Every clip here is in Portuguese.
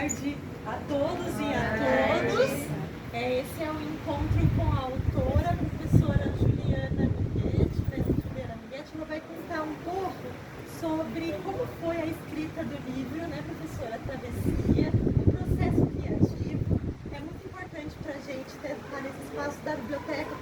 tarde a todos e a todos. Esse é o encontro com a autora, a professora Juliana Miguetti. Ela vai contar um pouco sobre como foi a escrita do livro, né, professora? Travessia, o processo criativo. É muito importante para a gente estar nesse espaço da biblioteca.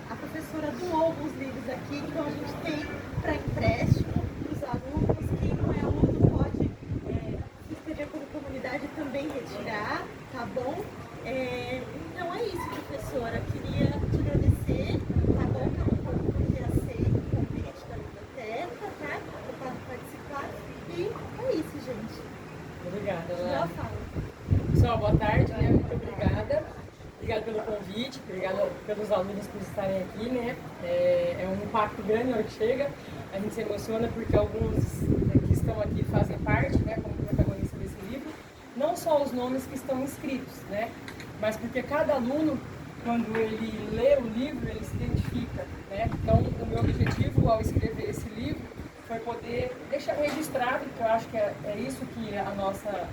A professora doou alguns livros aqui, então a gente tem para empréstimo para os alunos. Quem não é aluno pode se inscrever como comunidade também retirar, tá bom? Então é isso, professora. Queria te agradecer, tá bom, por ter aceito o convite da biblioteca, tá? Por participar. E é isso, gente. Obrigada, Boa fala. Pessoal, boa tarde, né? Muito obrigada. Obrigada pelo convite, obrigada pelos alunos por estarem aqui, né? É um impacto grande na hora que chega. A gente se emociona porque alguns que estão aqui fazem parte, né, como protagonista desse livro. Não só os nomes que estão inscritos, né? Mas porque cada aluno, quando ele lê o livro, ele se identifica, né? Então, o meu objetivo ao escrever esse livro foi poder deixar registrado, porque eu acho que é isso que a nossa...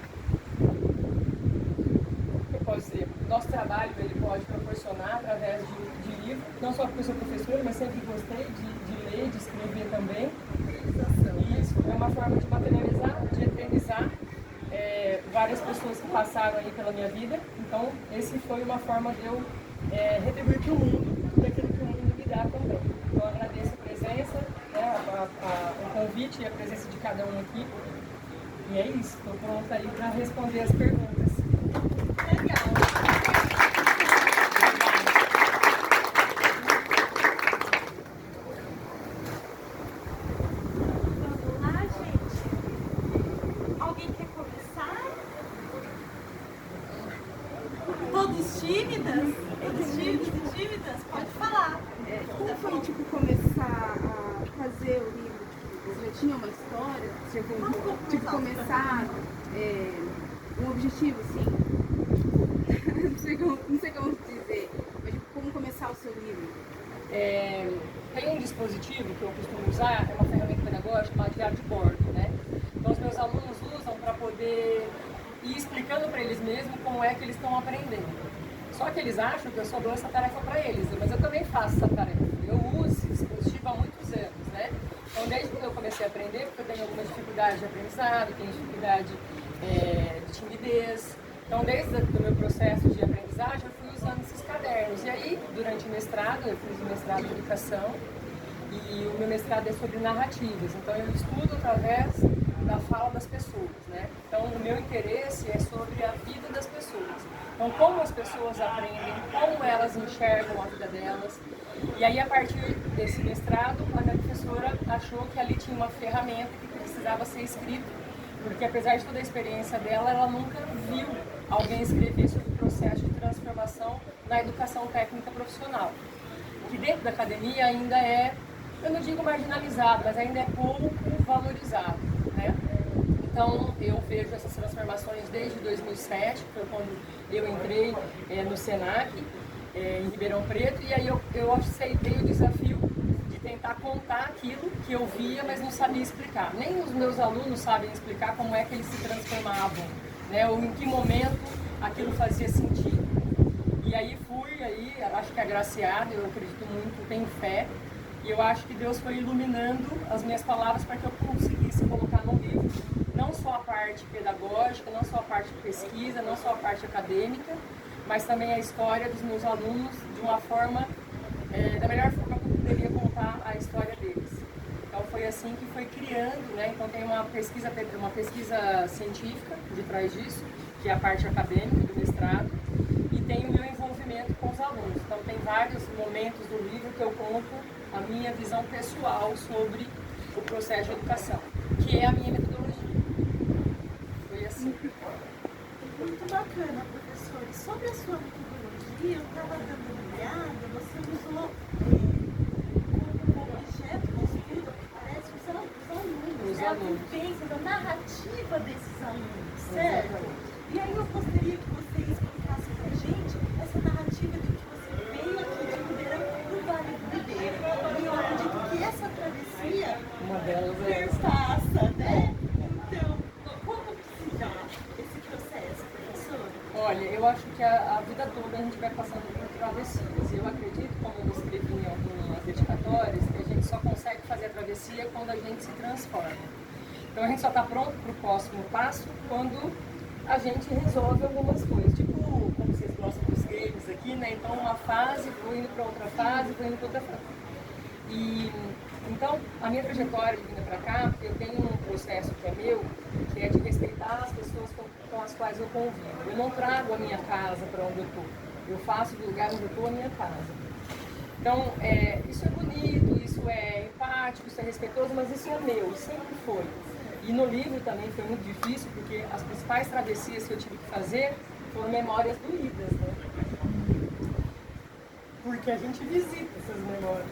nosso trabalho ele pode proporcionar através de livro. Não só porque eu sou professora, mas sempre gostei de ler, de escrever também. Isso é uma forma de materializar, de eternizar várias pessoas que passaram aí pela minha vida. Então, esse foi uma forma de eu retribuir para o mundo tudo aquilo que o mundo me dá também. Então, eu agradeço a presença, né, o convite e a presença de cada um aqui. E é isso, estou pronta aí para responder as perguntas. Legal. Vamos lá, gente. Alguém quer começar? Todos tímidas? Todos tímidos e tímidas? Pode falar. Como foi, começar a fazer o livro? Você já tinha uma história? Começar um objetivo, assim? não sei como dizer, mas como começar o seu livro? Tem um dispositivo que eu costumo usar, é uma ferramenta pedagógica chamada diário de bordo, né? Então os meus alunos usam para poder ir explicando para eles mesmos como é que eles estão aprendendo. Só que eles acham que eu só dou essa tarefa para eles, mas eu também faço essa tarefa. Eu uso esse dispositivo há muitos anos, né? Então desde que eu comecei a aprender, porque eu tenho algumas dificuldades de aprendizado, tenho dificuldade de timidez. Então, desde o meu processo de aprendizagem, eu fui usando esses cadernos. E aí, durante o mestrado, eu fiz o mestrado em educação e o meu mestrado é sobre narrativas. Então, eu estudo através da fala das pessoas, né? Então, o meu interesse é sobre a vida das pessoas. Então, como as pessoas aprendem, como elas enxergam a vida delas. E aí, a partir desse mestrado, a minha professora achou que ali tinha uma ferramenta que precisava ser escrita. Porque apesar de toda a experiência dela, ela nunca viu alguém escrever sobre o processo de transformação na educação técnica profissional. Que dentro da academia ainda é, eu não digo marginalizado, mas ainda é pouco valorizado, né? Então eu vejo essas transformações desde 2007, que foi quando eu entrei no Senac, em Ribeirão Preto, e aí eu aceitei o desafio tentar contar aquilo que eu via, mas não sabia explicar. Nem os meus alunos sabem explicar como é que eles se transformavam, né? Ou em que momento aquilo fazia sentido. E aí acho que agraciado, eu acredito muito, tenho fé, e eu acho que Deus foi iluminando as minhas palavras para que eu conseguisse colocar no livro, não só a parte pedagógica, não só a parte de pesquisa, não só a parte acadêmica, mas também a história dos meus alunos de uma forma, da melhor forma que eu poderia contar a história deles. Então foi assim que foi criando, né? Então tem uma pesquisa científica de trás disso, que é a parte acadêmica do mestrado, e tem o meu envolvimento com os alunos. Então tem vários momentos do livro que eu conto a minha visão pessoal sobre o processo de educação, que é a minha metodologia. Foi assim. Muito bacana, professora. E sobre a sua metodologia, eu estava dando uma olhada, você usou como objeto de estudo, parece, os alunos, Os né? alunos. A vivência, da narrativa desses alunos, certo? Exatamente. E aí eu gostaria que você explicasse pra gente essa narrativa de que você veio aqui de Ribeirão do Vale do Ribeira. E eu acredito que essa travessia Uma delas perpassa, né? Então, como que se dá esse processo? Olha, eu acho que a vida toda a gente vai passando por travessias. E eu acredito, como eu escrevi em algumas dedicatórias, que a gente só consegue fazer a travessia quando a gente se transforma. Então a gente só está pronto para o próximo passo quando a gente resolve algumas coisas. Tipo, como vocês gostam dos games aqui, né? Então uma fase, vou indo para outra fase, vou indo para outra fase. E então a minha trajetória de vinda para cá, eu tenho um processo que é meu, que é de respeitar as pessoas com as quais eu convivo. Eu não trago a minha casa para onde eu estou. Eu faço do lugar onde eu estou a minha casa. Então, isso é bonito, isso é empático, isso é respeitoso, mas isso é meu, sempre foi. E no livro também foi muito difícil, porque as principais travessias que eu tive que fazer foram memórias doídas, né? Porque a gente visita essas memórias.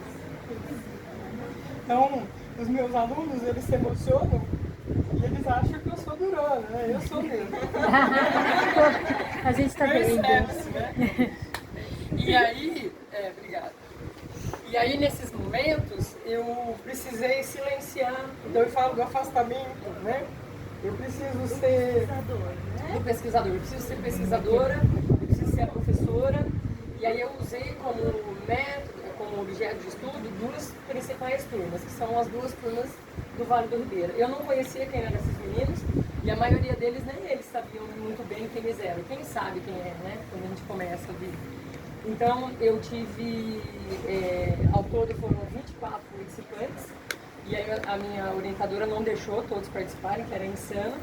Então, os meus alunos, eles se emocionam e eles acham que eu sou durona, né? Eu sou mesmo. A gente está vendo. Né? E aí, obrigada. E aí, nesses momentos, eu precisei silenciar. Então, eu falo do afastamento, né? Eu preciso ser do pesquisador. Eu preciso ser pesquisadora, eu preciso ser a professora. E aí, eu usei como método, como objeto de estudo, duas principais turmas, que são as duas turmas do Vale do Ribeira. Eu não conhecia quem eram esses meninos, e a maioria deles, nem eles sabiam muito bem quem eles eram. Quem sabe quem é, né? Quando a gente começa a vir. Então, eu tive, ao todo foram 24 participantes, e aí a minha orientadora não deixou todos participarem, que era insano.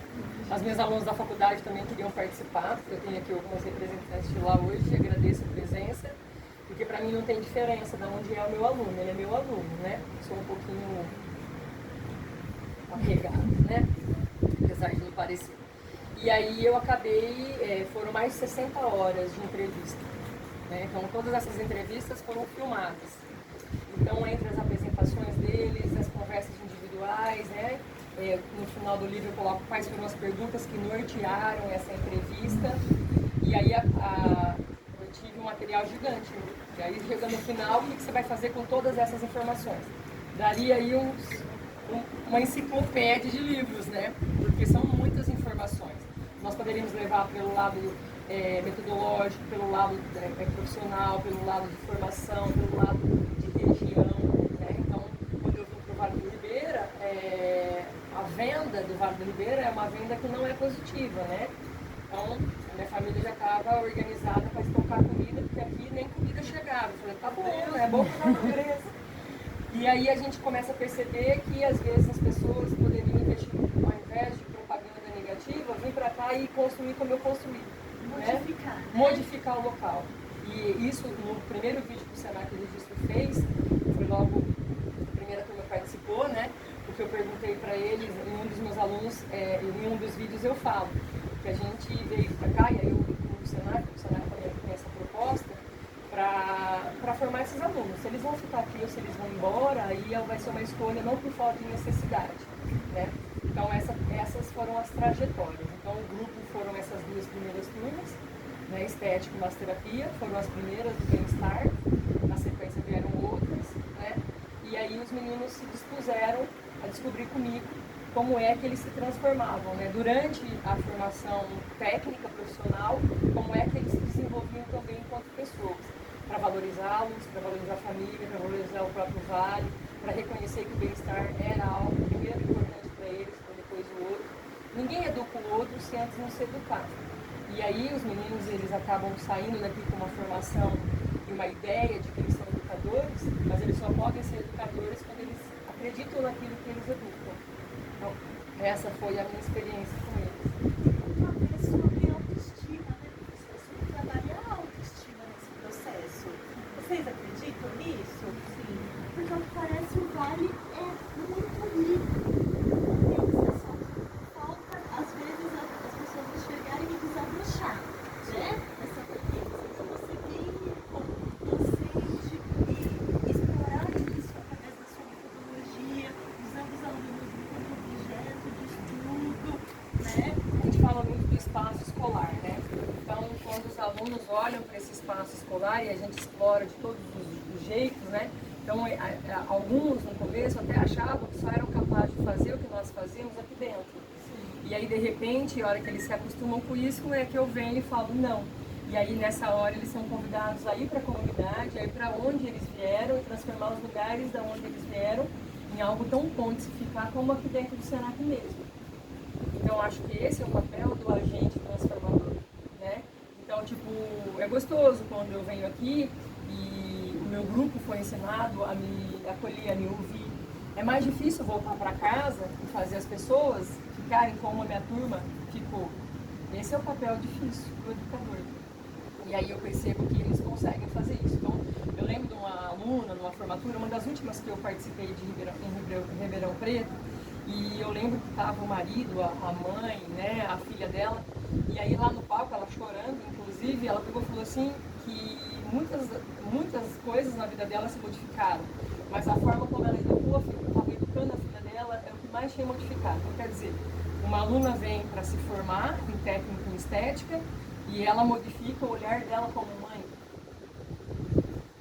As minhas alunas da faculdade também queriam participar, eu tenho aqui algumas representantes de lá hoje, agradeço a presença, porque para mim não tem diferença de onde é o meu aluno, ele é meu aluno, né? Sou um pouquinho apegada, né? Apesar de não parecer. E aí eu acabei, foram mais de 60 horas de entrevista. Então, todas essas entrevistas foram filmadas. Então, entre as apresentações deles, as conversas individuais, né? No final do livro eu coloco quais foram as perguntas que nortearam essa entrevista. E aí eu tive um material gigante. E aí, chegando no final, o que você vai fazer com todas essas informações? Daria aí uma enciclopédia de livros, né? Porque são muitas informações. Nós poderíamos levar pelo lado metodológico, pelo lado profissional, pelo lado de formação, pelo lado de região, né? Então, quando eu vim para o Vale do Ribeira, a venda do Vale do Ribeira é uma venda que não é positiva, né? Então, a minha família já estava organizada para estocar comida, porque aqui nem comida chegava. Eu falei, tá bom, né? É bom para a natureza. E aí a gente começa a perceber que, às vezes, as pessoas poderiam investir, ao invés de propaganda negativa, vir para cá e construir como eu construí. Modificar. Né? Modificar o local. E isso, no primeiro vídeo que o Senac Registro fez, foi logo a primeira turma participou, né? Porque eu perguntei para eles, em um dos meus alunos, em um dos vídeos eu falo, que a gente veio para cá, e aí o Senac também tem essa proposta, para formar esses alunos. Se eles vão ficar aqui ou se eles vão embora, aí vai ser uma escolha não por falta de necessidade, né? Então essas foram as trajetórias. Então o grupo foram essas duas primeiras turmas, né? Estética e massoterapia, foram as primeiras do bem-estar, na sequência vieram outras, né? E aí os meninos se dispuseram a descobrir comigo como é que eles se transformavam, né? Durante a formação técnica, profissional, como é que eles se desenvolviam também enquanto pessoas, para valorizá-los, para valorizar a família, para valorizar o próprio vale, para reconhecer que o bem-estar era algo primeiro importante para eles, para depois o outro. Ninguém educa o outro se antes não se educar. E aí os meninos, eles acabam saindo daqui com uma formação e uma ideia de que eles são educadores, mas eles só podem ser educadores quando eles acreditam naquilo que eles educam. Então, essa foi a minha experiência com eles. Uma vez sobre autoestima, né? Você trabalha a autoestima nesse processo. Vocês acreditam nisso? Sim. Porque ao que parece o vale é muito livre. Falta, às vezes, as pessoas enxergarem e desabrochar, né? Essa potência. Então você vem como docente e explorar isso através da sua metodologia, usando os alunos como objeto de estudo, né? A gente fala muito do espaço escolar, né? Então, quando os alunos olham para esse espaço escolar e a gente explora de todos os jeitos, né? Então, alguns no começo até achavam que só eram capazes de fazer o que nós fazíamos aqui dentro. E aí, de repente, a hora que eles se acostumam com isso, é que eu venho e falo não. E aí, nessa hora, eles são convidados a ir para a comunidade, a ir para onde eles vieram, e transformar os lugares da onde eles vieram em algo tão pontificar como aqui dentro do Senac mesmo. Então, acho que esse é o papel do agente transformador, né? Então, tipo, é gostoso quando eu venho aqui e o meu grupo foi ensinado a me acolher, a me ouvir. É mais difícil voltar para casa e fazer as pessoas ficarem como a minha turma ficou. Esse é o papel difícil do educador. E aí eu percebo que eles conseguem fazer isso. Então, eu lembro de uma aluna, numa formatura, uma das últimas que eu participei em Ribeirão Preto, e eu lembro que estava o marido, a mãe, né, a filha dela, e aí lá no palco, ela chorando, inclusive, ela pegou e falou assim que muitas coisas na vida dela se modificaram, mas a forma como ela estava educando a filha dela é o que mais tinha modificado. Então, quer dizer, uma aluna vem para se formar em técnico em estética e ela modifica o olhar dela como mãe.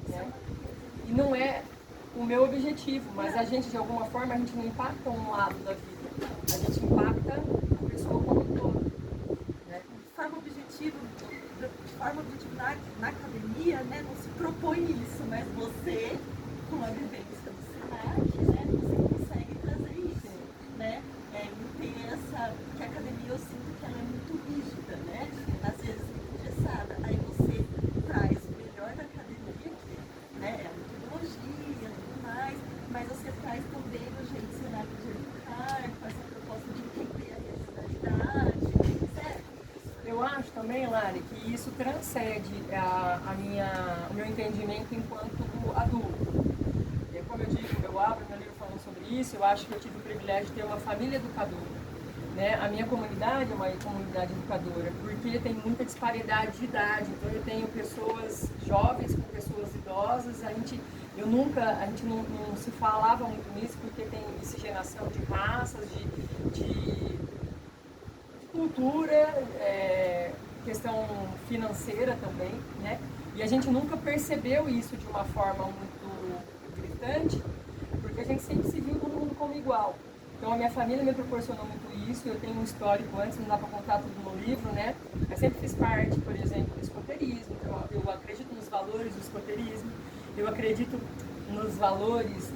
Né? E não é o meu objetivo, mas a gente, de alguma forma, a gente não impacta um lado da vida. A gente impacta a pessoa como um todo. Né? De forma objetiva na academia, né, não se propõe isso, mas você, com a vivência do Senac, né, você consegue trazer isso. Né? E tem essa, que a academia eu sinto que ela é muito rígida, né? Às vezes muito engessada. Aí você traz o melhor da academia, que, né, é a metodologia e tudo mais, mas você traz também o jeito Senac de educar, com essa proposta de entender a realidade, certo? Eu acho também, Lari, que isso transcende o meu entendimento enquanto adulto. E, como eu digo, eu abro meu livro falando sobre isso, eu acho que eu tive o privilégio de ter uma família educadora. Né? A minha comunidade é uma comunidade educadora, porque tem muita disparidade de idade. Então eu tenho pessoas jovens com pessoas idosas, a gente não se falava muito nisso, porque tem miscigenação de raças, de cultura, questão financeira também, né? E a gente nunca percebeu isso de uma forma muito gritante, porque a gente sempre se viu todo mundo como igual. Então a minha família me proporcionou muito isso, eu tenho um histórico antes, não dá para contar tudo no livro, né? Eu sempre fiz parte, por exemplo, do escoteirismo, eu acredito nos valores do escoteirismo, eu acredito nos valores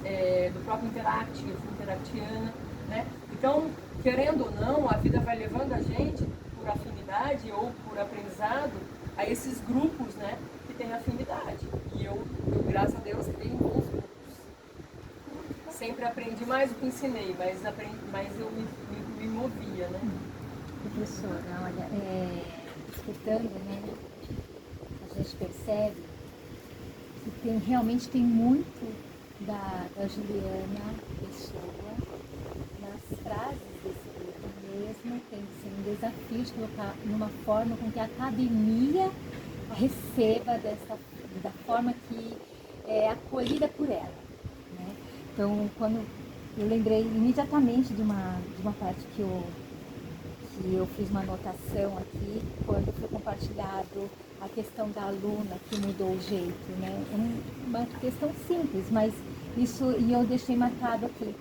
do próprio Interact, eu fui interactiana, né? Então, querendo ou não, a vida vai levando a gente, por afinidade ou por aprendizado, a esses grupos, né, que têm afinidade. E eu graças a Deus, tenho bons grupos. Sempre aprendi mais do que ensinei, mas eu me movia, né? Professora, olha, escutando, né, a gente percebe que realmente tem muito da Juliana Pessoa nas frases desse livro mesmo, tem que ser um desafio de colocar numa forma com que a academia receba da forma que é acolhida por ela. Né? Então, quando eu lembrei imediatamente de uma parte que eu fiz uma anotação aqui, quando foi compartilhado a questão da aluna que mudou o jeito, né? Uma questão simples, mas isso, e eu deixei marcado aqui.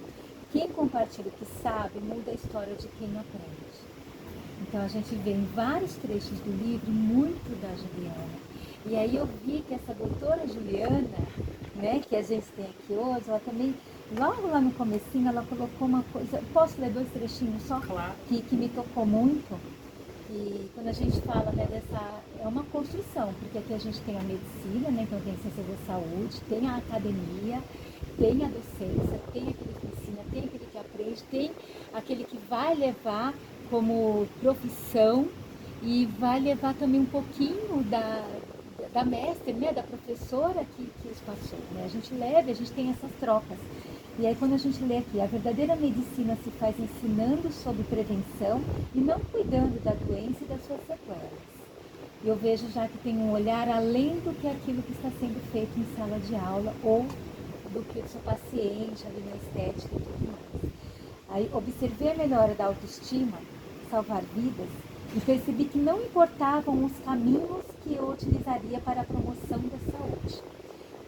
Quem compartilha o que sabe, muda a história de quem aprende. Então a gente vê em vários trechos do livro muito da Juliana. E aí eu vi que essa doutora Juliana, né, que a gente tem aqui hoje, ela também, logo lá no comecinho, ela colocou uma coisa, posso ler 2 trechinhos só? Claro. Que me tocou muito. E quando a gente fala, né, é uma construção, porque aqui a gente tem a medicina, né, então tem a ciência da saúde, tem a academia, tem a docência, tem aquele que ensina, tem aquele que aprende, tem aquele que vai levar como profissão e vai levar também um pouquinho da mestre, né, da professora que passou. Né? A gente leva, a gente tem essas trocas. E aí quando a gente lê aqui, a verdadeira medicina se faz ensinando sobre prevenção e não cuidando da doença e das suas sequelas. Eu vejo já que tem um olhar além do que aquilo que está sendo feito em sala de aula ou do que o seu paciente ali na estética e tudo mais. Aí observei a melhora da autoestima, salvar vidas, e percebi que não importavam os caminhos que eu utilizaria para a promoção da saúde,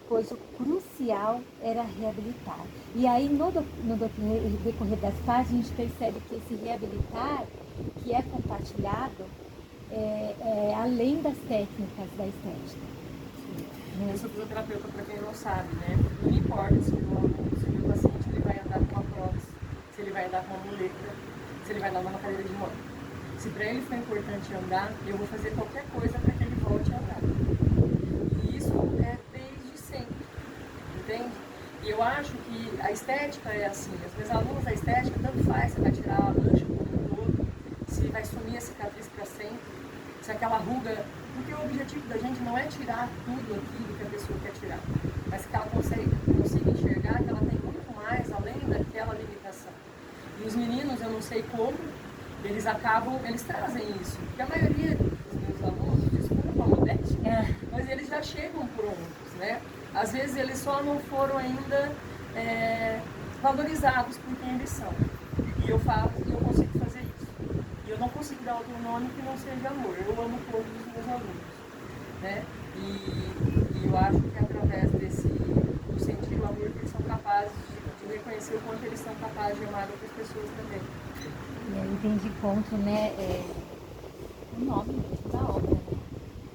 pois o crucial era reabilitar. E aí no decorrer das páginas a gente percebe que esse reabilitar que é compartilhado além das técnicas da estética. Eu sou fisioterapeuta, para quem não sabe, né? Não me importa se o paciente ele vai andar com uma prótese, se ele vai andar com uma muleta, se ele vai andar numa cadeira de roda. Se para ele for importante andar, eu vou fazer qualquer coisa para que ele volte a andar. E isso é desde sempre, entende? E eu acho que a estética é assim. As minhas alunas da estética, tanto faz, você vai tirar a mancha como um todo, se vai sumir a cicatriz para sempre, se aquela ruga... Porque o objetivo da gente não é tirar tudo aquilo que a pessoa quer tirar, mas que ela consiga enxergar que ela tem muito mais além daquela limitação. E os meninos, eu não sei como, eles trazem isso. Porque a maioria dos meus alunos, desculpa a modéstia, mas eles já chegam prontos, né? Às vezes eles só não foram ainda valorizados por quem eles são. E eu consigo fazer isso. E eu não consigo dar outro nome que não seja amor. Eu amo todos os meus alunos, né? E eu acho que através do sentir o amor que eles são capazes de reconhecer o quanto eles são capazes de amar outras pessoas também. E aí vem de encontro, né, o nome mesmo da obra, né?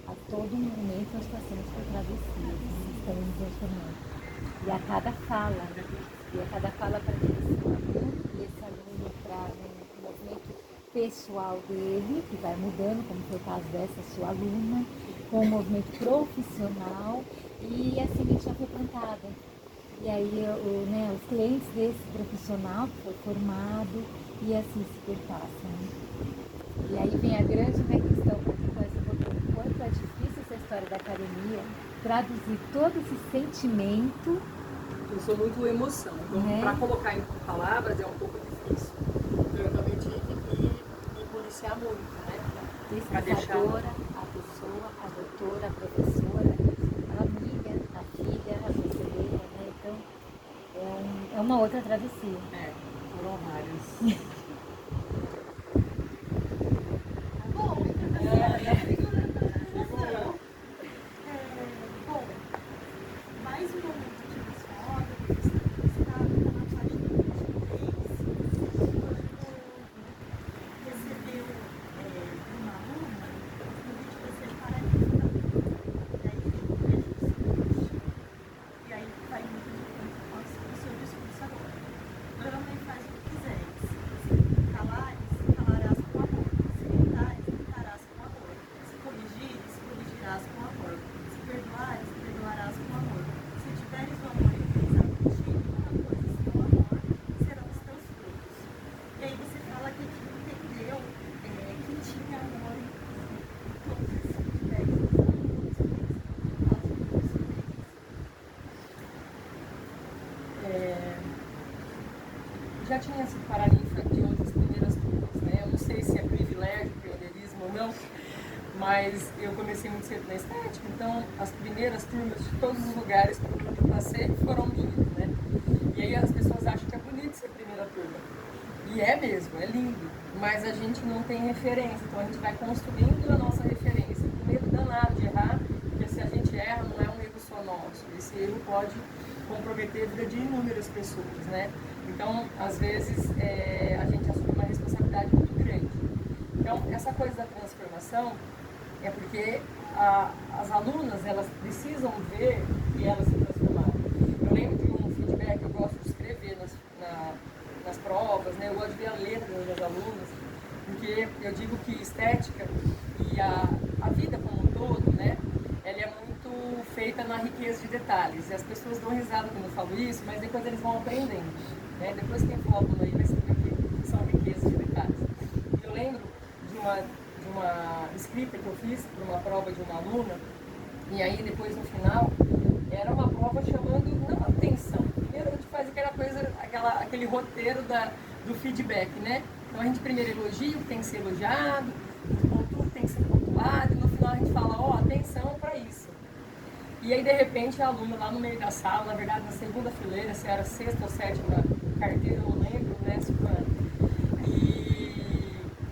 A todo momento nós passamos por travessias, estamos nos transformando. E a cada fala para esse aluno, e esse aluno traz um movimento pessoal dele, que vai mudando, como foi o caso dessa sua aluna, com um movimento profissional, e a semente já foi plantada. E aí os clientes desse profissional que foi formado, e assim se perpassam. E aí vem a grande questão, porque você botou o quanto é difícil essa história da academia, traduzir todo esse sentimento. Eu sou muito emoção, então para colocar em palavras é um pouco difícil. Então eu também tive que me policiar muito, né? Pesquisadora, a pessoa, a doutora, a professora, a amiga, a filha, a conselheira, né? Então é uma outra travessia. Foram vários. Bom, mais um momento de sua obra, você está na página 23, quando recebeu uma aluna no vídeo você paralítica. E aí vai muito de conta com o seu discurso agora. Ama e faz o que quiseres. Se calarás com amor. Se gritares, gritarás com amor. Se corrigires, corrigirás com amor. Se perdoares, perdoarás com amor. Se tiveres o amor enraizado em ti, uma coisa sem o amor serão os teus frutos. E aí você fala que entendeu que tinha amor em todos esses feedbacks dos alunos, fala um pouco sobre isso. Já tinha sido paraninfa de outras primeiras turmas, né? Eu não sei se é privilégio, pioneirismo ou não, mas eu comecei muito cedo na estética, então as primeiras turmas de todos os lugares que eu passei foram minhas, né? E aí as pessoas acham que é bonito ser primeira turma. E é mesmo, é lindo, mas a gente não tem referência, então a gente vai construindo a nossa referência, com medo danado de errar, porque se a gente erra não é um erro só nosso, esse erro pode comprometer a vida de inúmeras pessoas, né? Então, às vezes, a gente assume uma responsabilidade muito grande. Então, essa coisa da transformação é porque as alunas, elas precisam ver e elas se transformarem. Eu lembro de um feedback, eu gosto de escrever nas provas, né? Eu gosto de ver a letra das minhas alunas, porque eu digo que estética e a vida como um todo, né? Ela é muito feita na riqueza de detalhes. E as pessoas dão risada quando eu falo isso, mas depois eles vão aprendendo, né? Depois quem for aluno aí vai saber que são riquezas de detalhes. Eu lembro de uma escrita que eu fiz para uma prova de uma aluna, e aí depois no final era uma prova chamando não atenção. Primeiro a gente faz aquela coisa, aquele roteiro do feedback, né? Então a gente primeiro elogia o que tem que ser elogiado, pontua o que tem que ser pontuado, e no final a gente fala, atenção para isso. E aí de repente a aluna lá no meio da sala, na verdade na segunda fileira, se era sexta ou sétima carteira, eu não lembro, né,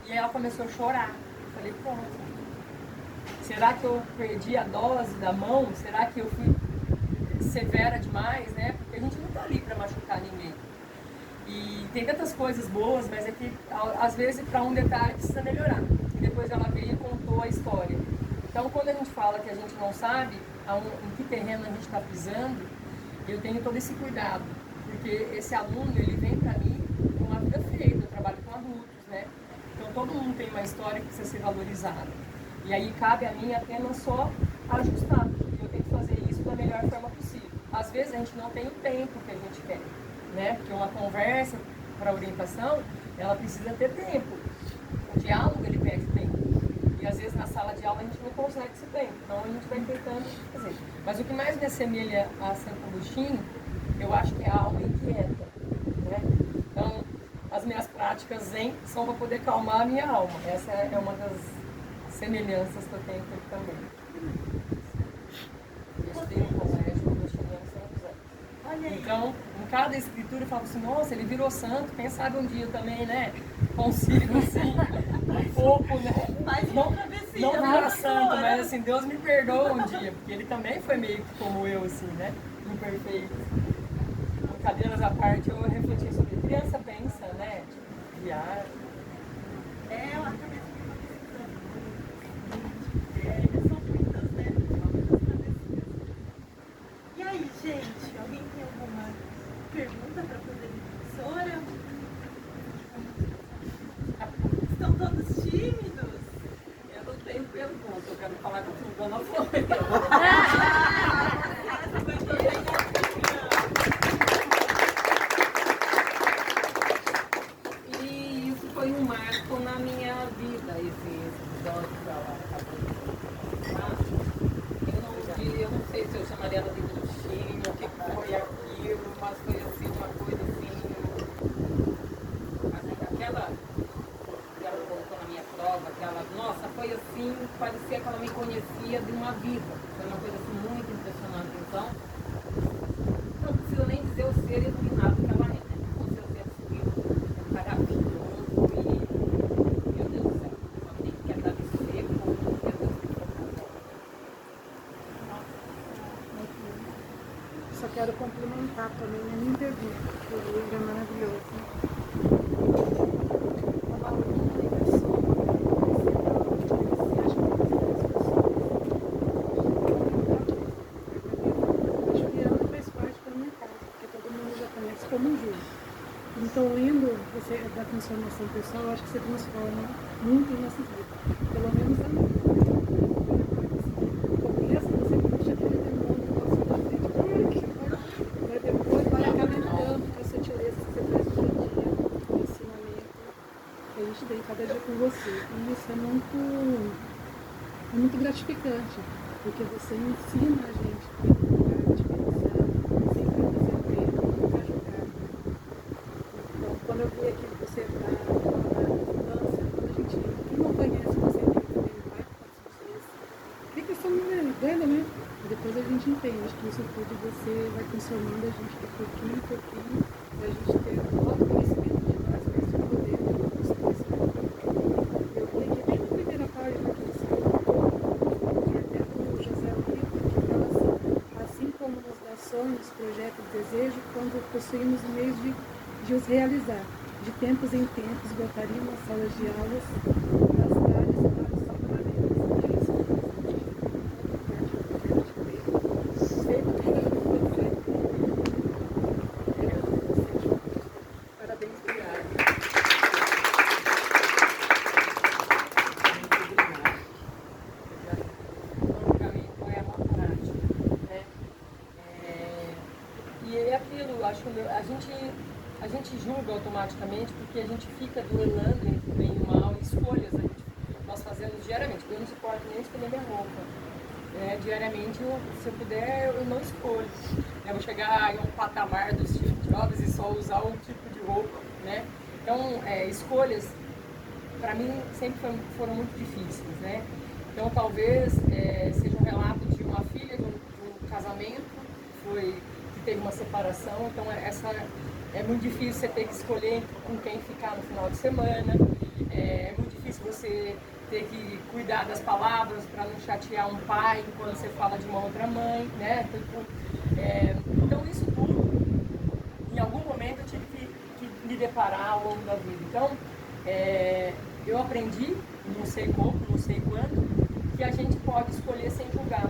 e ela começou a chorar. Eu falei, pronto, será que eu perdi a dose da mão? Será que eu fui severa demais, né? Porque a gente não tá ali para machucar ninguém. E tem tantas coisas boas, mas é que às vezes para um detalhe precisa melhorar. E depois ela veio e contou a história. Então quando a gente fala que a gente não sabe em que terreno a gente está pisando, eu tenho todo esse cuidado. Porque esse aluno, ele vem para mim com uma vida feita, eu trabalho com adultos, né? Então todo mundo tem uma história que precisa ser valorizada. E aí cabe a mim apenas só ajustar. Eu tenho que fazer isso da melhor forma possível. Às vezes a gente não tem o tempo que a gente quer, né? Porque uma conversa para orientação, ela precisa ter tempo. O diálogo, ele pede tempo. E às vezes na sala de aula a gente não consegue esse tempo. Então a gente vai tentando fazer. Mas o que mais me assemelha a Santo Agostinho, eu acho que é a alma inquieta, né? Então, as minhas práticas zen são para poder calmar a minha alma. Essa é uma das semelhanças que eu tenho com ele também. Eu estudei no colégio agostiniano São José. Olha aí. Então, em cada escritura eu falo assim, nossa, ele virou santo, quem sabe um dia eu também, né? Consigo assim, um pouco, né? Faz uma travessia. Não vai virar pra santo, fora. mas assim, Deus me perdoa um dia, porque ele também foi meio que como eu, assim, né? Imperfeito. Brincadeiras à parte, eu refleti sobre criança pensa, né? Tipo, viagem. É, ela também são muitas, né? Muitas travessias. E aí, gente, alguém tem alguma pergunta para fazer à professora? Estão todos tímidos? Eu não tenho pergunta, eu quero falar com a Dona Flor. Essa vai ter E isso foi um marco na minha vida, esse episódio que ela acabou de falar. Eu não sei se eu chamaria ela de bichinho, o que foi aquilo, mas foi assim, uma coisa assim. Aquela que ela colocou na minha prova, nossa, foi assim, parecia que ela me conhecia de uma vida. Foi uma coisa assim muito impressionante. Então, não precisa nem dizer o ser iluminado que ela é, né? Com certeza é maravilhoso e, meu Deus do céu, só tem que agradecer por meu Deus que colocou. Só quero complementar também a minha pergunta, porque o livro é maravilhoso. Uma aluna da pessoa, você acha que a Juliana faz parte da minha casa, porque todo mundo já conhece como Ju. Então, lendo você da transformação pessoal, eu acho que você transforma muito em nossa vida. Pelo menos a minha. Começa, você puxa aquele demônio do nosso frente, mas depois vai alimentando com essa sutileza que você faz no dia a dia, o ensinamento que a gente tem cada dia com você. E isso é muito gratificante, porque você ensina a gente a ter um lugar de pensar, sempre fazer bem, nunca julgar. Então, quando eu vi aqui que você está na infância, quando a gente, quem não conhece você aqui também vai com as vocês, fica só doida, né? E depois a gente entende que isso tudo você vai transformando a gente de pouquinho em pouquinho, pra gente ter um autoconhecimento de nós, mas o poder de nosso conhecimento. Eu vi aqui bem na primeira página que você colocou, que até do José Olívio, que fala assim como nos dá sonhos, projetos, desejos, quando possuímos meios de os realizar. De tempos em tempos, voltaríamos às salas de aulas, das tardes para os salvamentos. É isso que eu parabéns, obrigada. O caminho foi a prática, né? E é aquilo, acho que a gente julga automaticamente porque a gente fica duelando entre o bem e o mal e escolhas nós fazemos diariamente. Eu não suporto nem escolher minha roupa. Diariamente, se eu puder, eu não escolho. Eu vou chegar em um patamar dos Steve Jobs e só usar um tipo de roupa, né? Então, escolhas, para mim, sempre foram muito difíceis, né? Então, talvez seja um relato de uma filha de um casamento que teve uma separação. Então, é muito difícil você ter que escolher com quem ficar no final de semana. É muito difícil você ter que cuidar das palavras para não chatear um pai quando você fala de uma outra mãe, né? Então, isso tudo, em algum momento eu tive que me deparar ao longo da vida. Então, eu aprendi, não sei como, não sei quando, que a gente pode escolher sem julgar.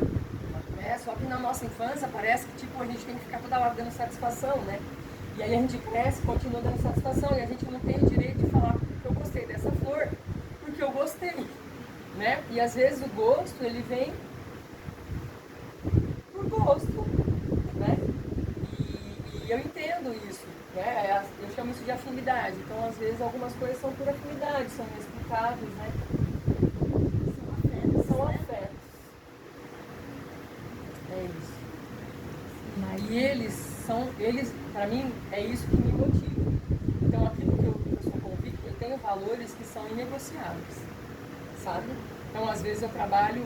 Né? Só que na nossa infância parece que tipo, a gente tem que ficar toda hora dando satisfação, né? E aí a gente cresce, continua dando satisfação, e a gente não tem o direito de falar que eu gostei dessa flor, porque eu gostei. Né? E às vezes o gosto, ele vem por gosto, né? E eu entendo isso, né? Eu chamo isso de afinidade. Então, às vezes, algumas coisas são por afinidade, são inexplicáveis, né? São afetos. É isso. E eles, para mim, é isso que me motiva. Então, aquilo que eu sou convicta, eu tenho valores que são inegociáveis, sabe? Então, às vezes, eu trabalho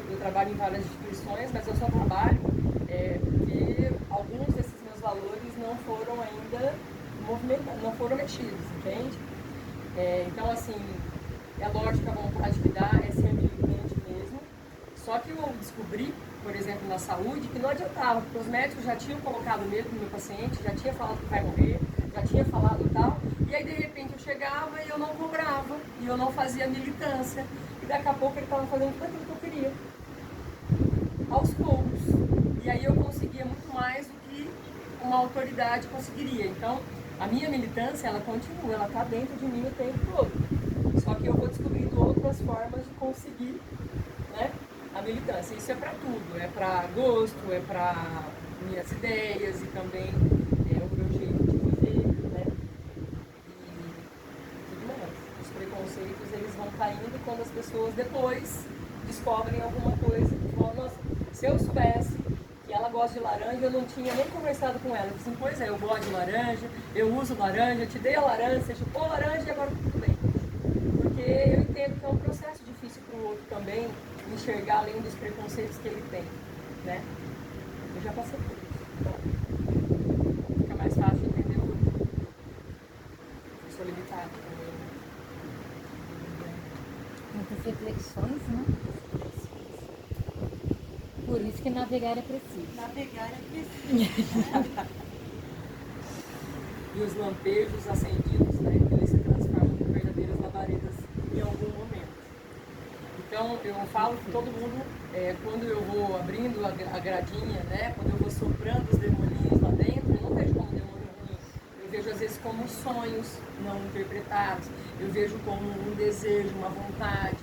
em várias instituições, mas eu só trabalho porque alguns desses meus valores não foram ainda movimentados, não foram mexidos, entende? Então, assim, é lógico que a vontade que dá é ser militante mesmo, só que eu descobri, por exemplo, na saúde, que não adiantava, porque os médicos já tinham colocado medo no meu paciente, já tinha falado que vai morrer, já tinha falado tal, e aí, de repente, eu chegava e eu não cobrava, e eu não fazia militância, e daqui a pouco ele estava fazendo tudo aquilo que eu queria, aos poucos. E aí eu conseguia muito mais do que uma autoridade conseguiria. Então, a minha militância, ela continua, ela está dentro de mim o tempo todo. Só que eu vou descobrindo outras formas de conseguir, né, a militância. Isso é para tudo, é para gosto, é para minhas ideias e também o meu jeito de viver, né, e tudo mais. Os preconceitos, eles vão caindo quando as pessoas depois descobrem alguma coisa e falam, nossa, se eu soubesse que ela gosta de laranja, eu não tinha nem conversado com ela. Eu disse, pois é, eu gosto de laranja, eu uso laranja, eu te dei a laranja, você chupou a laranja e agora tudo bem. Porque eu entendo que é um processo difícil para o outro também enxergar além dos preconceitos que ele tem, né? Eu já passei por isso. Então, fica mais fácil entender tudo. Eu sou limitada também. Muitas reflexões, né? Por isso que navegar é preciso. Navegar é preciso. E os lampejos acendidos, né? Eles se transformam em verdadeiras labaredas em algum momento. Então, eu falo que todo mundo, quando eu vou abrindo a gradinha, né? Quando eu vou soprando os demoninhos lá dentro, eu não vejo como demônio ruim. Eu vejo, às vezes, como sonhos não interpretados. Eu vejo como um desejo, uma vontade,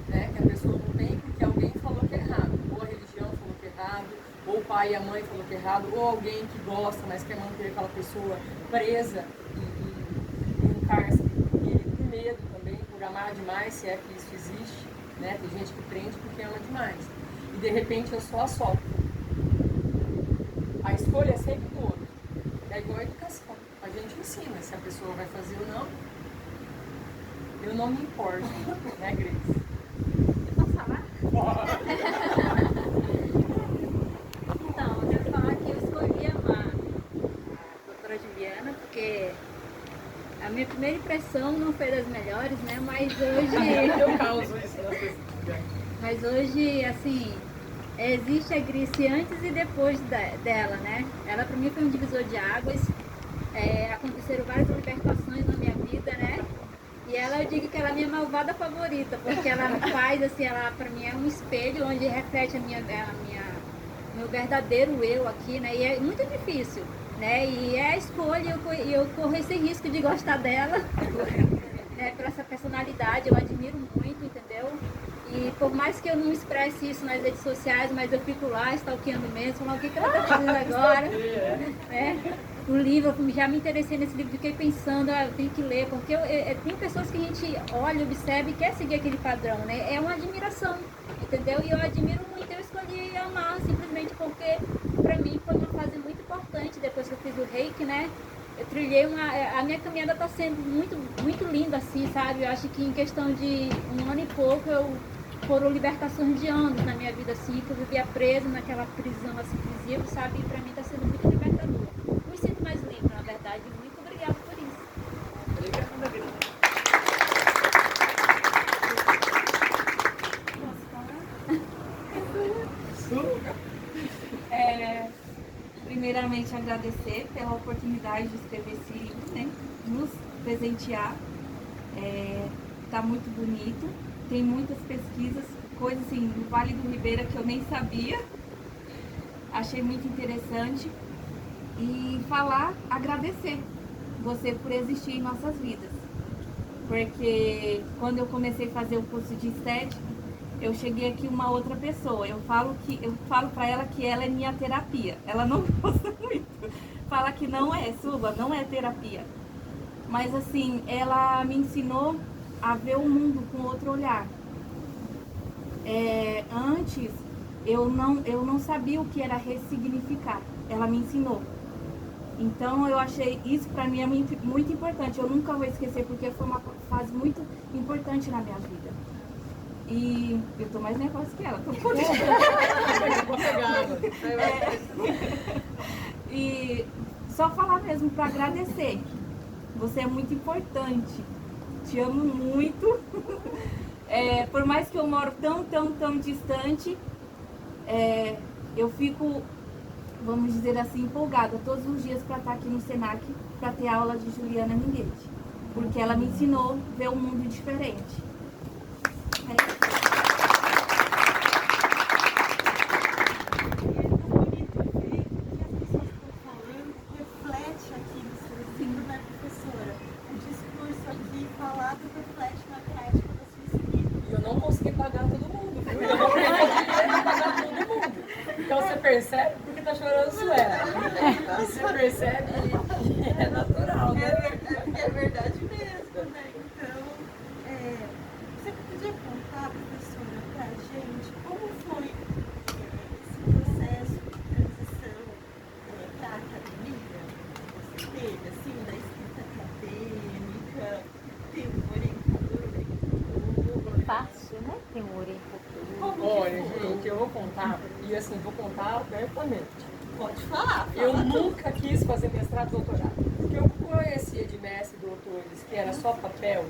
né? Que a pessoa não tem porque alguém falou que é errado. Ou a religião falou que é errado, ou o pai e a mãe falou que é errado, ou alguém que gosta, mas quer manter aquela pessoa presa em um cárcere, por medo também, por amar demais, se é que isso existe, né? Tem gente que prende porque ama demais. E de repente eu só solto. A escolha é sempre do outro. É igual a educação. A gente ensina se a pessoa vai fazer ou não. Eu não me importo, né, Grace? Eu posso falar? Então, eu quero falar que eu escolhi amar a doutora Juliana, porque a minha primeira impressão não foi das melhores, né? Mas hoje... Eu causo isso. Mas hoje, assim, existe a Grace antes e depois dela, né? Ela, pra mim, foi um divisor de águas. Aconteceram várias libertações na minha vida, né? E ela, eu digo que ela é a minha malvada favorita, porque ela faz, assim, ela pra mim é um espelho onde reflete meu verdadeiro eu aqui, né? E é muito difícil, né? E é a escolha, e eu corro esse risco de gostar dela, né? Pela essa personalidade, eu admiro muito, entendeu? E por mais que eu não expresse isso nas redes sociais, mas eu fico lá stalkeando mesmo, falando o que ela tá fazendo agora, né? O livro, eu já me interessei nesse livro, fiquei pensando, eu tenho que ler, porque tem pessoas que a gente olha, observa e quer seguir aquele padrão, né? É uma admiração, entendeu? E eu admiro muito, eu escolhi amar simplesmente porque, pra mim, foi uma fase muito importante, depois que eu fiz o reiki, né? Eu trilhei a minha caminhada tá sendo muito, muito linda, assim, sabe? Eu acho que em questão de um ano e pouco, foram libertações de anos na minha vida, assim, que eu vivia presa naquela prisão, assim, visível, sabe? E pra mim tá sendo muito libertador. Me sinto mais livre, na verdade, e muito obrigada por isso. Obrigada, Grace. Primeiramente agradecer pela oportunidade de escrever esse livro, né? presentear. Tá muito bonito. Tem muitas pesquisas, coisas assim, no Vale do Ribeira que eu nem sabia. Achei muito interessante. E agradecer você por existir em nossas vidas. Porque quando eu comecei a fazer o curso de estética, eu cheguei aqui uma outra pessoa. Eu falo para ela que ela é minha terapia. Ela não gosta muito. Fala que não é, Suva, não é terapia. Mas assim, ela me ensinou a ver o mundo com outro olhar. Antes, eu não sabia o que era ressignificar. Ela me ensinou. Então, eu achei isso pra mim é muito importante. Eu nunca vou esquecer, porque foi uma fase muito importante na minha vida. E eu tô mais nervosa que ela. E só falar mesmo pra agradecer. Você é muito importante. Te amo muito. Por mais que eu moro tão distante, eu fico, vamos dizer assim, empolgada todos os dias para estar aqui no Senac, para ter aula de Juliana Minguete, porque ela me ensinou a ver um mundo diferente. Percebe porque tá chorando suera. Você percebe que é natural, né? É verdade mesmo, né? Então, você podia contar, professora, pra gente como foi esse processo de transição pra academia? Você teve, assim, da escrita acadêmica, tem um orientador? É fácil, né? Tem um orientador. Olha, gente, eu vou contar, e assim, vou contar abertamente. Pode falar. Eu nunca quis fazer mestrado e doutorado. Porque eu conhecia de mestre e doutores que era só papel,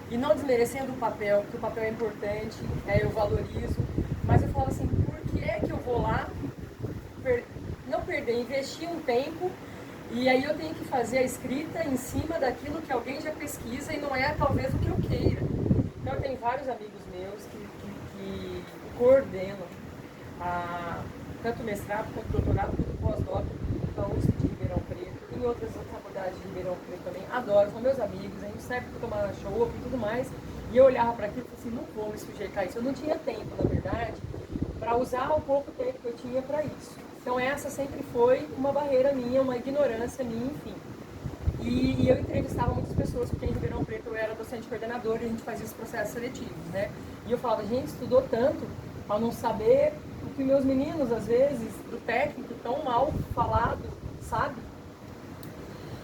e não desmerecendo o papel, porque o papel é importante, eu valorizo, mas eu falo assim, por que é que eu vou lá, não perder, investir um tempo, e aí eu tenho que fazer a escrita em cima daquilo que alguém já pesquisa e não é talvez o que eu queira. Então eu tenho vários amigos meus que coordenam tanto mestrado quanto doutorado, quanto pós-doc na USP de Ribeirão Preto, em outras faculdades de Ribeirão Preto também. Adoro, são meus amigos, a gente sempre tomar chopp e tudo mais. E eu olhava para aquilo e falei assim, não vou me sujeitar a isso. Eu não tinha tempo, na verdade, para usar o pouco tempo que eu tinha para isso. Então essa sempre foi uma barreira minha, uma ignorância minha, enfim. E eu entrevistava muitas pessoas, porque em Ribeirão Preto eu era docente coordenadora e a gente fazia os processos seletivos, né? E eu falava, gente, estudou tanto para não saber o que meus meninos, às vezes, do técnico, tão mal falado, sabe?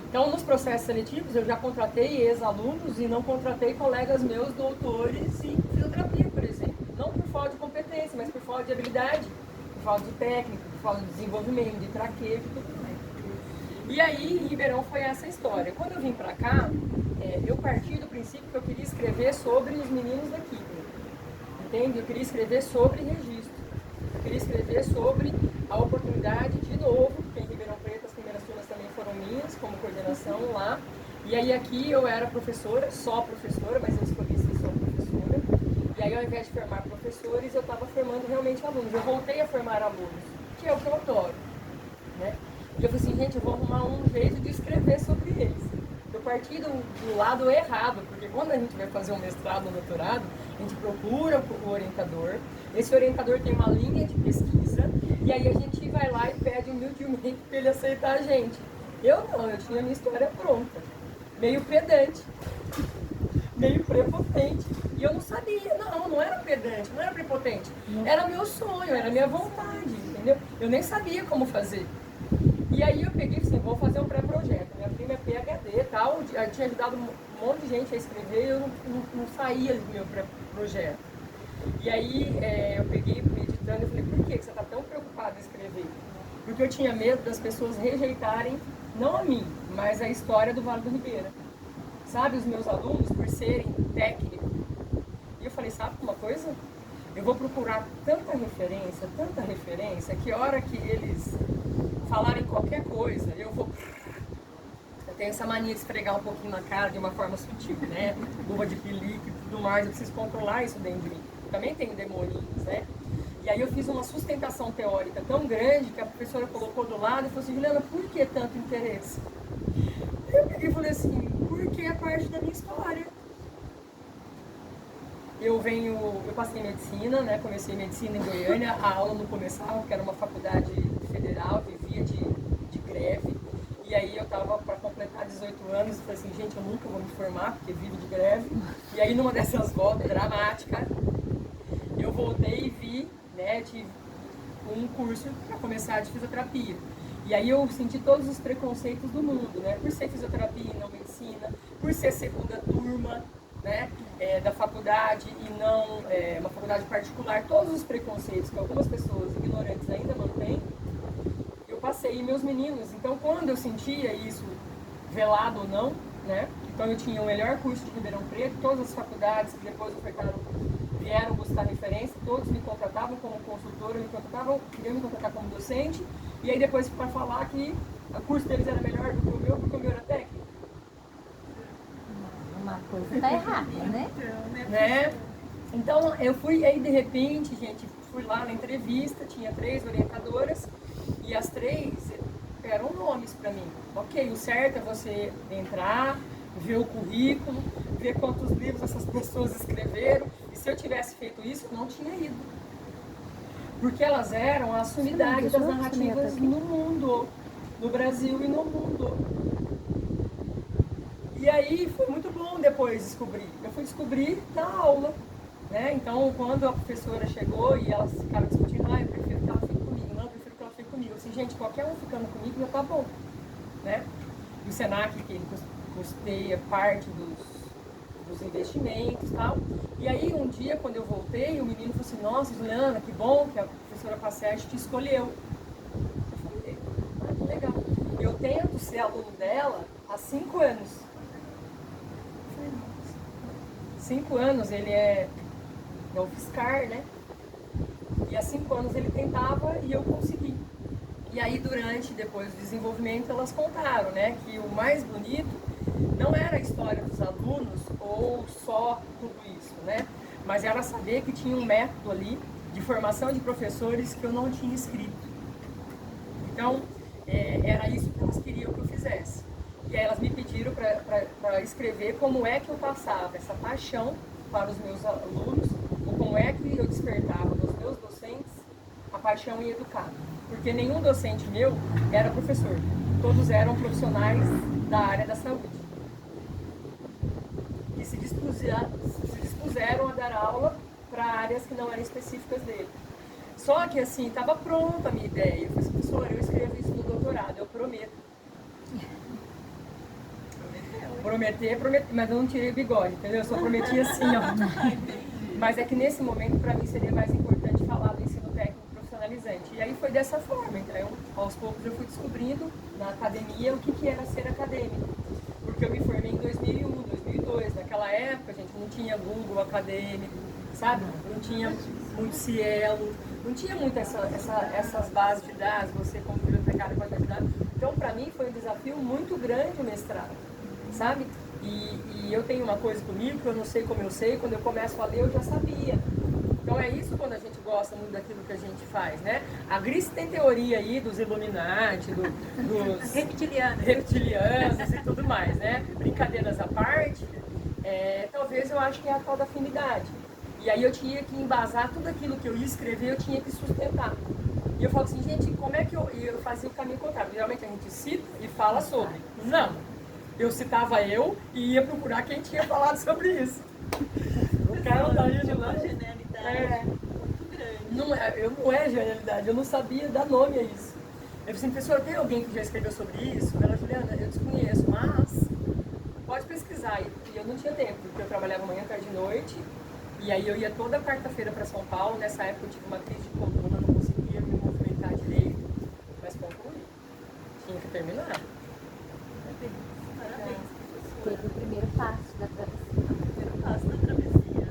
Então, nos processos seletivos, eu já contratei ex-alunos e não contratei colegas meus, doutores em fisioterapia, por exemplo. Não por falta de competência, mas por falta de habilidade, por falta de técnica, por falta de desenvolvimento, de traquejo e tudo mais. E aí, em Ribeirão foi essa história. Quando eu vim pra cá, eu parti do princípio que eu queria escrever sobre os meninos daqui, entende? Eu queria escrever sobre registro. Eu queria escrever sobre a oportunidade, de novo, porque em Ribeirão Preto as primeiras turmas também foram minhas, como coordenação lá. E aí aqui eu era professora, só professora, mas eu escolhi ser só professora. E aí ao invés de formar professores, eu estava formando realmente alunos. Eu voltei a formar alunos, que é o que eu adoro, né? E eu falei assim, gente, eu vou arrumar um jeito de escrever sobre eles. Eu parti do lado errado, porque quando a gente vai fazer um mestrado ou doutorado, a gente procura o orientador, esse orientador tem uma linha de pesquisa, e aí a gente vai lá e pede humildemente para ele aceitar a gente. Eu não, eu tinha a minha história pronta, meio pedante, meio prepotente, e eu não sabia, não era pedante, não era prepotente, era meu sonho, era minha vontade, entendeu? Eu nem sabia como fazer. E aí eu peguei e falei assim, vou fazer um pré-projeto. Minha prima é PhD e tal, eu tinha ajudado um monte de gente a escrever e eu não saía do meu pré-projeto. E aí eu peguei meditando e falei, por que você está tão preocupada em escrever? Porque eu tinha medo das pessoas rejeitarem, não a mim, mas a história do Vale do Ribeira. Sabe, os meus alunos, por serem técnicos. E eu falei, sabe uma coisa? Eu vou procurar tanta referência, que a hora que eles falarem qualquer coisa, eu vou Eu tenho essa mania de esfregar um pouquinho na cara de uma forma sutil, né? Luva de pelique e tudo mais, eu preciso controlar isso dentro de mim. Também tenho demoninhos, né? E aí eu fiz uma sustentação teórica tão grande que a professora colocou do lado e falou assim, Juliana, por que tanto interesse? Eu peguei e falei assim, porque é parte da minha história. Eu passei em medicina, né? Comecei medicina em Goiânia, a aula não começava, porque era uma faculdade federal, vivia de greve. E aí eu estava para completar 18 anos e falei assim, gente, eu nunca vou me formar, porque vivo de greve. E aí numa dessas voltas dramáticas, eu voltei e vi, né, tive um curso para começar de fisioterapia. E aí eu senti todos os preconceitos do mundo, né? Por ser fisioterapia e não medicina, por ser segunda turma, né, da faculdade e não uma faculdade particular, todos os preconceitos que algumas pessoas ignorantes ainda mantêm, eu passei. E meus meninos, então quando eu sentia isso, velado ou não, né, então eu tinha o melhor curso de Ribeirão Preto, todas as faculdades que depois vieram buscar referência, todos me contratavam como consultora, queriam me contratar como docente, e aí depois para falar que o curso deles era melhor do que o meu, porque o meu era técnico. Uma coisa tá errada, né? Né? Então eu fui, aí de repente, gente, fui lá na entrevista, tinha 3 orientadoras, e as 3 eram nomes para mim. Ok, o certo é você entrar, ver o currículo, ver quantos livros essas pessoas escreveram, e se eu tivesse feito isso, eu não tinha ido. Porque elas eram a sumidade das narrativas no mundo, no Brasil e no mundo. E aí foi muito bom depois descobrir. Eu fui descobrir na aula, né? Então, quando a professora chegou e elas ficaram discutindo, eu prefiro que ela fique comigo, não, eu prefiro que ela fique comigo. Assim, gente, qualquer um ficando comigo já tá bom, né? E o Senac, que custeia parte dos investimentos e tal. E aí, um dia, quando eu voltei, o menino falou assim, nossa, Juliana, que bom que a professora Passete te escolheu. Eu falei, que legal. Eu tento ser aluno dela há 5 anos. 5 anos, ele é o UFSCar, né? E há 5 anos ele tentava e eu consegui. E aí, depois do desenvolvimento, elas contaram, né? Que o mais bonito não era a história dos alunos ou só tudo isso, né? Mas era saber que tinha um método ali de formação de professores que eu não tinha escrito. Então, era isso que elas queriam que eu fizesse. E aí elas me pediram para escrever como é que eu passava essa paixão para os meus alunos, ou como é que eu despertava nos meus docentes a paixão em educar. Porque nenhum docente meu era professor, todos eram profissionais da área da saúde. E se dispuseram a dar aula para áreas que não eram específicas dele. Só que assim, estava pronta a minha ideia. Eu falei, professora, eu escrevo isso no doutorado, eu prometo. Prometer, mas eu não tirei o bigode, entendeu? Eu só prometi assim, ó. Mas é que nesse momento, para mim, seria mais importante falar do ensino técnico profissionalizante. E aí foi dessa forma. Então, aos poucos, eu fui descobrindo na academia o que era ser acadêmico. Porque eu me formei em 2001, 2002. Naquela época, gente, não tinha Google acadêmico, sabe? Não tinha muito Cielo, não tinha muito essas bases de dados, você como bibliotecário pode ajudar. Então, para mim, foi um desafio muito grande o mestrado, sabe? E eu tenho uma coisa comigo que eu não sei como eu sei, quando eu começo a ler eu já sabia. Então é isso quando a gente gosta muito daquilo que a gente faz, né? A Gris tem teoria aí dos Illuminati, dos reptilianos e tudo mais, né? Brincadeiras à parte, talvez eu acho que é a tal da afinidade. E aí eu tinha que embasar tudo aquilo que eu ia escrever, eu tinha que sustentar. E eu falo assim, gente, como é que eu fazia o caminho contrário? Geralmente a gente cita e fala sobre. Não. Eu citava eu e ia procurar quem tinha falado sobre isso. O cara tá aí de lá. Genialidade muito grande. Não é genialidade, eu não sabia dar nome a isso. Eu falei assim, professora, tem alguém que já escreveu sobre isso? Ela, Juliana, eu desconheço, mas pode pesquisar. E eu não tinha tempo, porque eu trabalhava manhã, tarde e noite. E aí eu ia toda quarta-feira para São Paulo. Nessa época eu tive uma crise de coluna, não conseguia me movimentar direito. Mas concluí. Tinha que terminar. Teve o primeiro passo da travessia.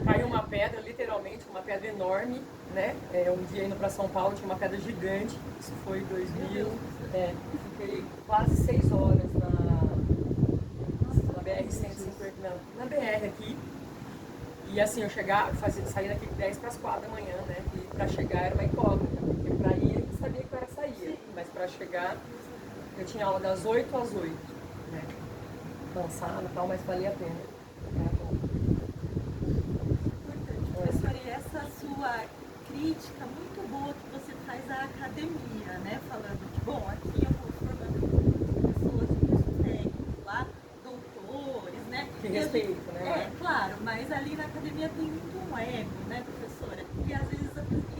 Caiu uma pedra, literalmente, uma pedra enorme, né? Um dia indo para São Paulo, tinha uma pedra gigante. Isso foi em 2000. Fiquei quase 6 horas BR-150, não, na BR aqui. E assim, eu saía daqui de 10 para as 4 da manhã, né? E para chegar era uma incógnita, porque para ir eu sabia que eu era saía, mas para chegar eu tinha aula das 8 às 8, né? Cansada e tal, mas valia a pena. Professora, e essa sua crítica muito boa que você faz à academia, né? Falando que, bom, aqui eu vou formando pessoas de curso técnico lá, doutores, né? Que E a gente- respeito, né? É, claro, mas ali na academia tem muito um ego, né, professora? E às vezes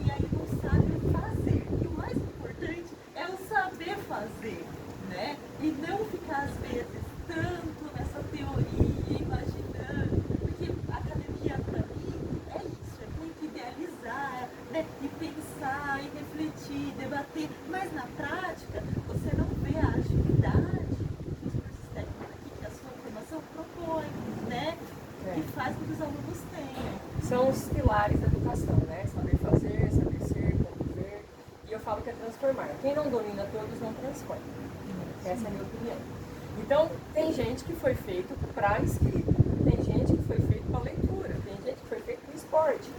e aí não sabe fazer. E o mais importante é o saber fazer, né? E não ficar, às vezes, tanto nessa teoria, imaginando. Porque a academia, para mim, é isso, é muito idealizar, né? E pensar, e refletir, debater. Mas na prática, você não vê a agilidade que os cursos técnicos aqui, que a sua formação propõe, né? É. E faz com que os alunos tenham. São os pilares da educação, né? Saber fazer, saber ser, conviver. E eu falo que é transformar. Quem não domina todos não transforma. Essa é a minha opinião. Então, tem gente que foi feito para escrita, tem gente que foi feito para leitura, tem gente que foi feito para esporte.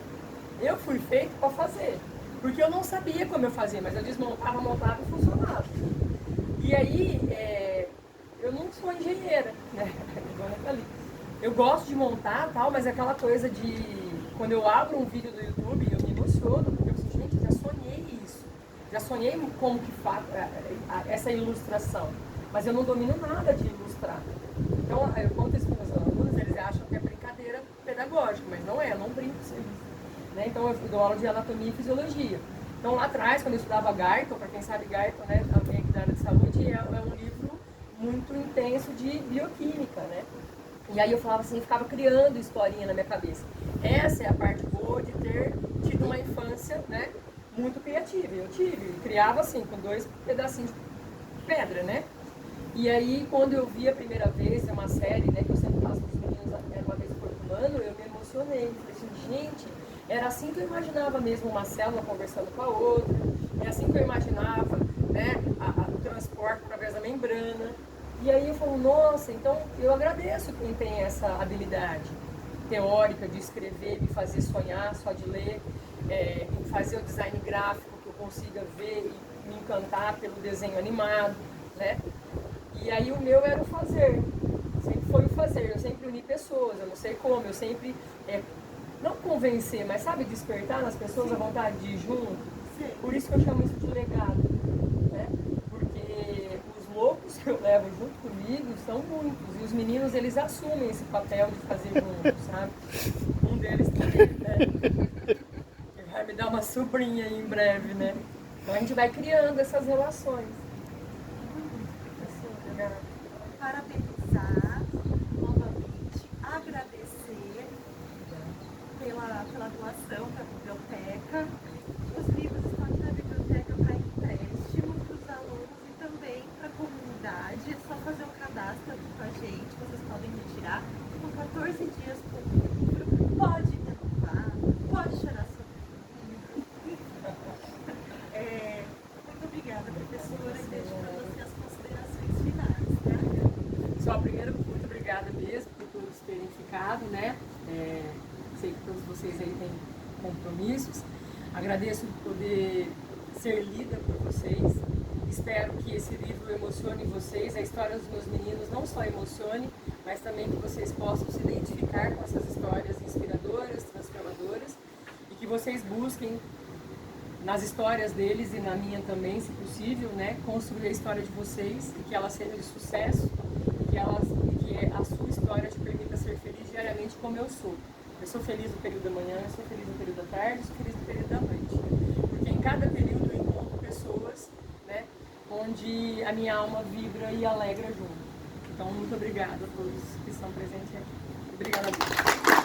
Eu fui feito para fazer, porque eu não sabia como eu fazia, mas eu desmontava, montava e funcionava. E aí, eu não sou engenheira, né? Eu gosto de montar tal, mas é aquela coisa de... Quando eu abro um vídeo do YouTube, eu me emociono, porque eu penso, gente, já sonhei isso. Já sonhei como que faço essa ilustração. Mas eu não domino nada de ilustrar. Então, eu conto isso para os meus alunos, eles acham que é brincadeira pedagógica, mas não é, eu não brinco com isso. Né? Então, eu dou aula de anatomia e fisiologia. Então, lá atrás, quando eu estudava Guyton, para quem sabe Guyton, né, também aqui da área de saúde, é um livro muito intenso de bioquímica, né? E aí eu falava assim, ficava criando historinha na minha cabeça. Essa é a parte boa de ter tido uma infância, né, muito criativa. Eu criava assim, com 2 pedacinhos de pedra, né? E aí, quando eu vi a primeira vez uma série, né, que eu sempre faço com os meninos, era Uma Vez no Corpo Humano, eu me emocionei. Falei assim, gente, era assim que eu imaginava mesmo uma célula conversando com a outra, é assim que eu imaginava, né, o transporte através da membrana. E aí eu falo, nossa, então eu agradeço quem tem essa habilidade teórica de escrever, me fazer sonhar só de ler, em fazer o design gráfico, que eu consiga ver e me encantar pelo desenho animado, né? E aí o meu era o fazer, sempre foi o fazer, eu sempre uni pessoas, eu não sei como, eu sempre, não convencer, mas sabe, despertar nas pessoas a vontade de ir junto. Por isso que eu chamo isso de legado, né? Porque os loucos que eu levo junto comigo são muitos, e os meninos, eles assumem esse papel de fazer junto, sabe? Um deles também, né? Ele vai me dar uma sobrinha aí em breve, né? Então a gente vai criando essas relações. Parabenizar novamente, agradecer pela doação para a biblioteca. Os livros estão aqui na biblioteca para empréstimo para os alunos e também para a comunidade. É só fazer o cadastro aqui com a gente, vocês podem retirar. Com 14 dias por livro, pode renovar, pode tirar sobre o livro. Muito obrigada, professora, e deixo para você as considerações finais. Tá? Só primeiro, muito obrigada mesmo por todos terem ficado, né? Sei que todos vocês aí têm compromissos. Agradeço por poder ser lida por vocês. Espero que esse livro emocione vocês, a história dos meus meninos não só emocione, mas também que vocês possam se identificar com essas histórias inspiradoras, transformadoras, e que vocês busquem nas histórias deles e na minha também, se possível, né, construir a história de vocês e que ela seja de sucesso, que a sua história te permita ser feliz diariamente como eu sou. Eu sou feliz no período da manhã, eu sou feliz no período da tarde, eu sou feliz no período da noite. Porque em cada período eu encontro pessoas, né, onde a minha alma vibra e alegra junto. Então, muito obrigada a todos que estão presentes aqui. Obrigada a Deus.